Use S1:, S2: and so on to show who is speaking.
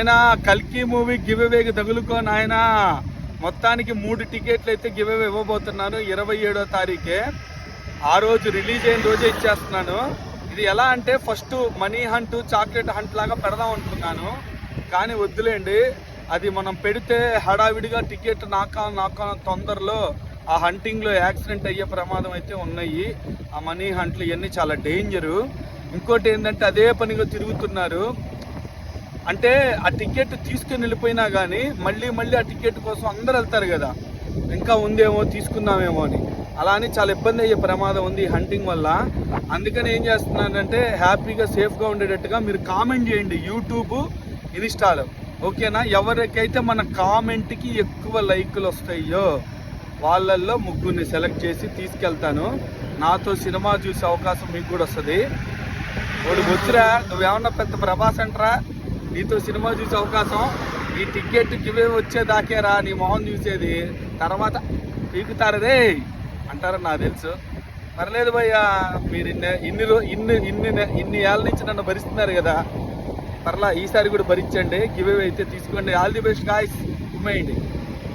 S1: ఆయన కల్కి movie give అవేకి తగులుకో నాయన. మొత్తానికి 3 టికెట్లు అయితే గివ్ అవే ఇవ్వబోతున్నాను 27వ తారీఖే. ఆ రోజు రిలీజ్ అయిన రోజే ఇచ్చేస్తున్నాను. ఇది ఎలా అంటే first money hunt chocolate hunt లాగా పెడదాం అనుకున్నాను, కానీ వద్దులేండి. అది మనం పెడితే హడావిడిగా టికెట్ నాకా తొందరలో ఆ హంటింగ్లో యాక్సిడెంట్ అయ్యే ప్రమాదం అయితే ఉన్నాయి. ఆ మనీ హంట్లు ఇవన్నీ చాలా డేంజరు. ఇంకోటి ఏంటంటే అదే పనిగా తిరుగుతున్నారు. అంటే ఆ టికెట్ తీసుకుని వెళ్ళిపోయినా కానీ మళ్ళీ ఆ టికెట్ కోసం అందరు వెళ్తారు కదా, ఇంకా ఉందేమో తీసుకుందామేమో అని. అలా అని చాలా ఇబ్బంది అయ్యే ప్రమాదం ఉంది ఈ హంటింగ్ వల్ల. అందుకని ఏం చేస్తున్నానంటే హ్యాపీగా సేఫ్గా ఉండేటట్టుగా మీరు కామెంట్ చేయండి యూట్యూబ్ ఇన్స్టాలో, ఓకేనా? ఎవరికైతే మన కామెంట్కి ఎక్కువ లైకులు వస్తాయో వాళ్ళల్లో 3 సెలెక్ట్ చేసి తీసుకెళ్తాను. నాతో సినిమా చూసే అవకాశం మీకు కూడా వస్తుంది. వాడు వచ్చిరా, నువ్వేమన్నా పెద్ద ప్రభాస్ అంటరా, నీతో సినిమా చూసే అవకాశం ఈ టికెట్ గివే వచ్చేదాకేరా నీ మొహం చూసేది, తర్వాత పీకుతారదే అంటారని నాకు తెలుసు. పర్లేదు భయ్యా, మీరు ఇన్ని ఏళ్ళ నుంచి నన్ను భరిస్తున్నారు కదా, పర్లా ఈసారి కూడా భరించండి. గివ్ అవే అయితే తీసుకోండి. All the best guys, గుమ్మేయండి.